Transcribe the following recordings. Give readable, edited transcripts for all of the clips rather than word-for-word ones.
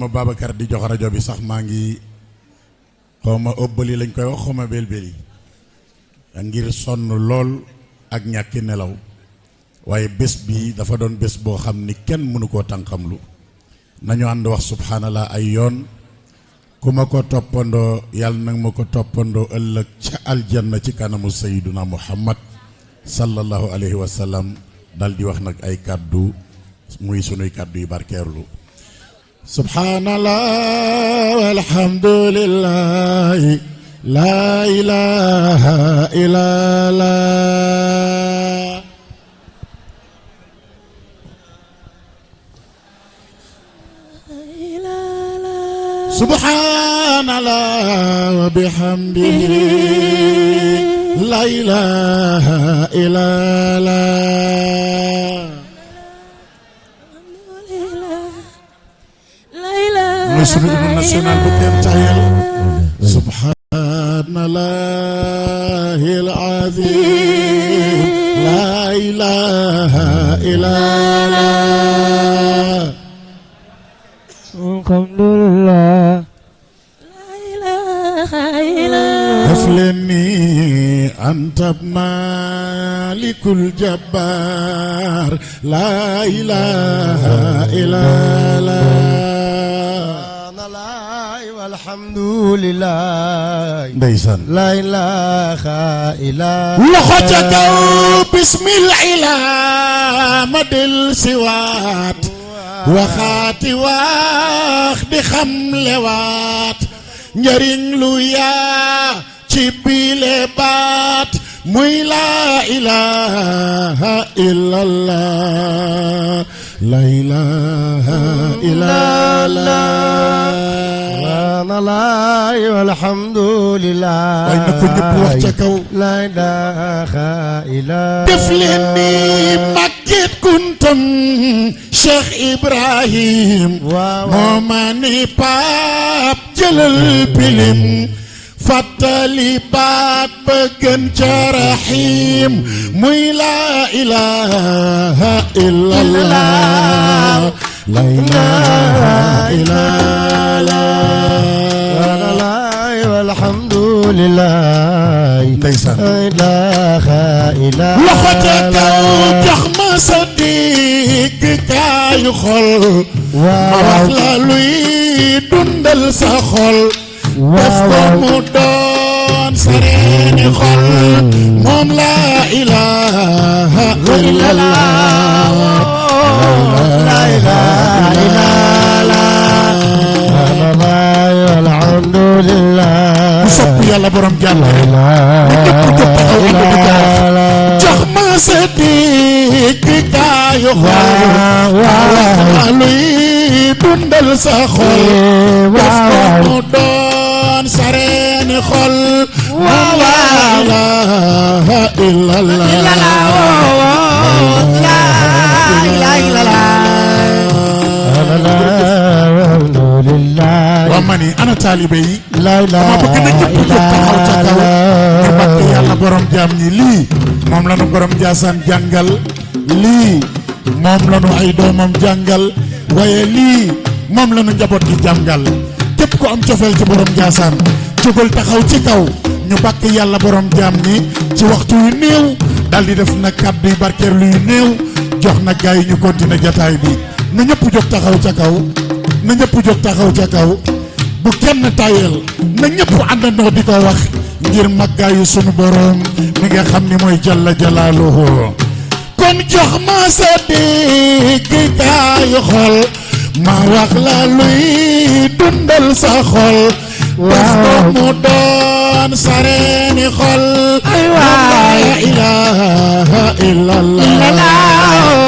ma Babacar di jox rajo bi sax maa ngi xawma ëbbali lañ koy wax xawma belbeli ngir sonn lool ak ñàkki nelaw waaye bés bi dafa doon bés boo xam ni kenn mënu koo tànqamlu nañu ànd wax subhanallah ay yoon ku ma ko toppandoo yàlla nag ma ko toppandoo ëllëg ca aljanna ci kanamu sayyiduna muhammad sallallahu alayhi wa sallam dal di wax nag ay kàddu muy sunuy kàddu yu barkeerlu subhanallah walhamdulillah la ilaha illallah subhanallah wa bihamdihi la ilaha illallah Muslim national bu kenn tayal subhanallahil azim la ilaha illallah alhamdulillah la ilaha illallah aflani anta malikul jabbar la ilaha illallah alhamdulillah ndeysaan la ilaha illallah loxo ca kaw bismillah ma del siwaat waxaati wax di xamlewaat njariñ lu yaa ci bile baat muy la ilaha illallah la ilaha illallah walhamdulillah way na ko ñëpp wax ca kaw la ilaha illallah def leen ni Makket Kuntum Cheikh Ibrahim moo ma ni Paap jëlal pilim fàttali baat ba gën ca rahim muy la ilaha illallah la ilaha illallah walhamdulillah ndeysaan la ilaha illallah loxo ca kaw jox ma sa digg kaayu xol ma wax la luy dundal sa xol def ko mu doon sereeni xol moom la ilaha illallah la ilaha illallah alhamdulillah sopp yàlla borom jàll jox ma sa digg kaayu xol luy dundal sa xol def ko mu doon sareeni xol moom la ilaha illallah waa ma ni ana taalibe yi dama bëgg na ñëpp jóg taxaw ca kaw ngir bàkk yàlla borom jaam ñi lii moom la nu borom jaasaan jàngal lii moom la nu ay doomam jàngal waaye lii moom la nu njaboot gi jàngal képp ko am cofeel ci borom jaasaan jógal taxaw ci kaw ñu bàkk yàlla borom jaam ñi ci waxtu yu néew dal di def na kàddu yu barkeerlu yu néew jox na gaay yi ñu continuer jataay bi na ñëpp jóg taxaw ca kaw na ñëpp jóg taxaw ca kaw bu kenn tayel na ñëpp àndandoo di ko wax ngir màggaayu sunu borom mi nga xam ni mooy jalla jalaaluhu kon jox ma sa digg kaayu xol ma wax la luy dundal sa xol def ko mu doon sareeni xol la ilaha illallah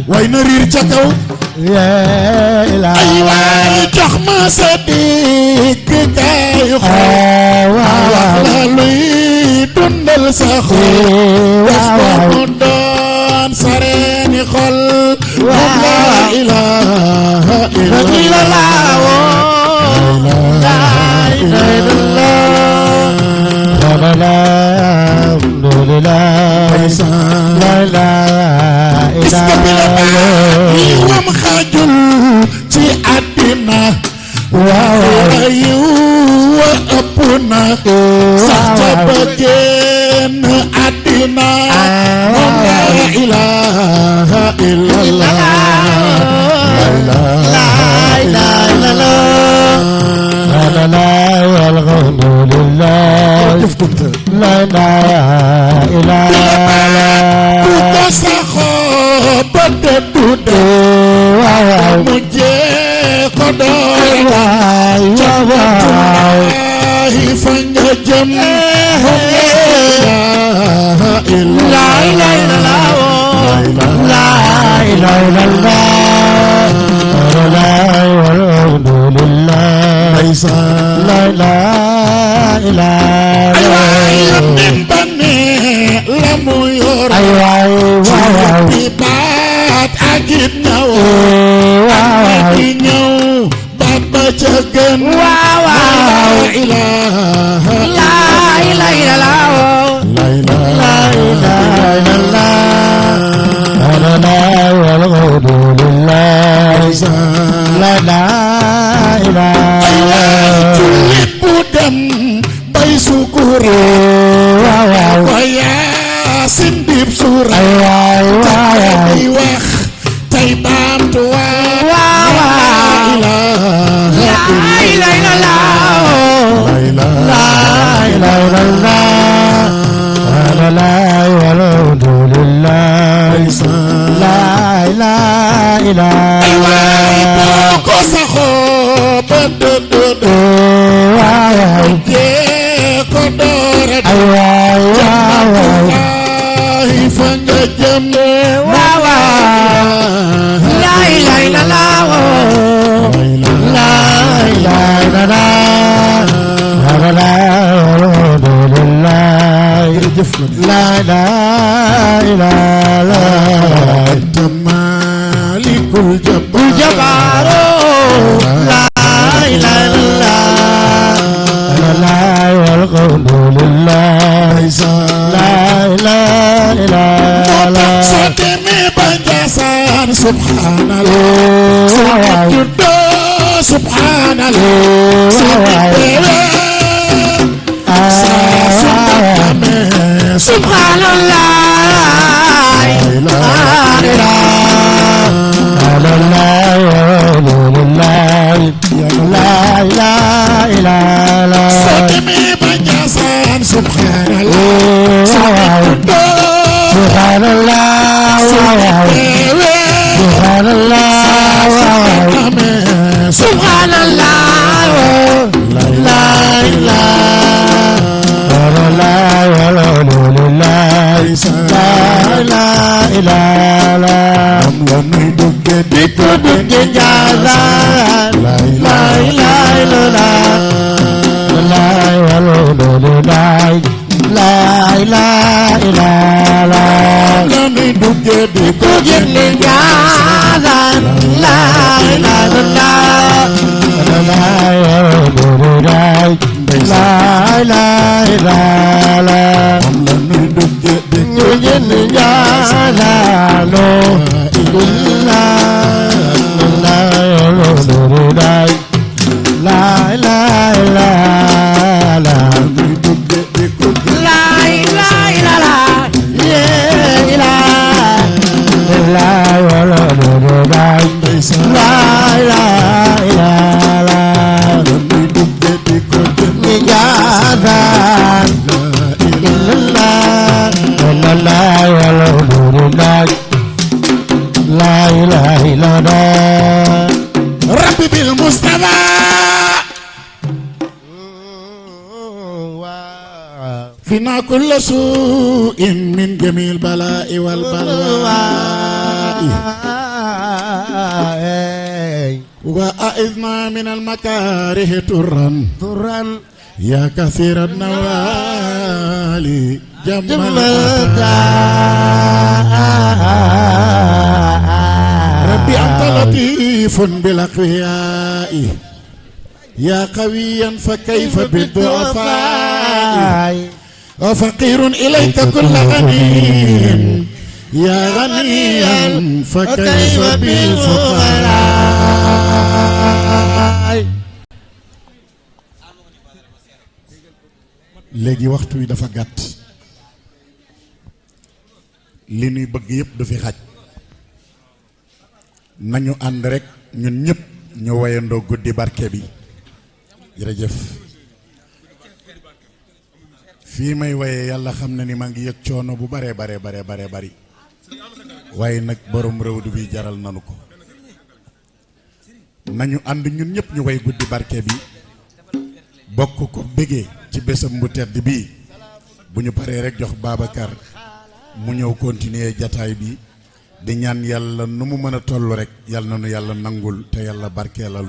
way na riir ca kaw ay waay jox ma sa digg kaayu xol wax la luy dundal sa xol def ko mu doon sareeni xol moom la ilaha illallah alhamdulillah la ilaha gis nga bi la baax yi illallah wam xajul ci àddina waaw yiw wa ëpp na sax ca ba génn àddina moom la ilaha illallah la ilaha illallah la ilaha alhamdulillah la ilaha illallah ku ko saxoo ba dëddu de waaw mu jee ko doore waaw fa nga jëm moom la ilaha illallah la ilaha illallah la ilaha alhamdulillah la ilaha illallah min bane la mu yor ay waay waaw bi baat agit na waaw di ñëw baat ba ca gën waaw la ilaha la ilaha illallah la ilaha illallah la ilaha alhamdulillah la ilaha jullit bu dem bay sukure waaw ko yaasin dib suura ay waay waaw day wax tey baamtu waa la ilaha illallah la ilaha illallah la ilaha alhamdulillah la ilaha illallah ko saxoo ba dëdd waaw jee ko doore ay waay waaw ay fa nga jëm waaw la ilaha illallah la ilaha illallah la alhamdulillah la ilaha illallah malikul jabbar la ilaha illallah la alhamdulillah la ilaha illallah soo demee ba Njaasaan subhanallah soo juddoo subhanallah subhanallah soo demee ba Njaasaan am la nuy dugge di ko dugge Njaasaan la ilaha illallah la ilaha illallah la nuy dugge di ko dugge Njaasaan la ilaha illallah la ilaha illallah am la nuy dugge di ko dugge Njaasaan la ilaha illallah nuy dugge di ko la ilaha illallah la ilaha illallah nuy dugge di ko Njaasaan la ilaha illallah rabbi bil Mustafa فينا كل سوء من جميع البلاء والبلاء وأعذنا من المكاره ترا يا كثير النوال جمل ربي أنت لطيف بالأقوياء يا قويا فكيف بالضعفاء وفقير إليك كل أنين يا غنيا فكيف بالفقراء léegi waxtu wi dafa gàtt li nuy bëgg yëpp du fi xaj nañu ànd rek ñun ñëpp ñu wayandoo guddi barke bi jërëjëf fii may waye yàlla xam na ni maa ngi yëg coono bu bare bari waaye nag borom réwdu bi jaral nanu ko nañu ànd ñun ñëpp ñu way guddi barke bi bokk ko bégee ci bésam bu tedd bii bu ñu paree rek jox Babacar mu ñëw continuer jataay bi di ñaan yàlla nu mu mën a toll rek yàlla na nu yàlla nangul te yàlla barkeelal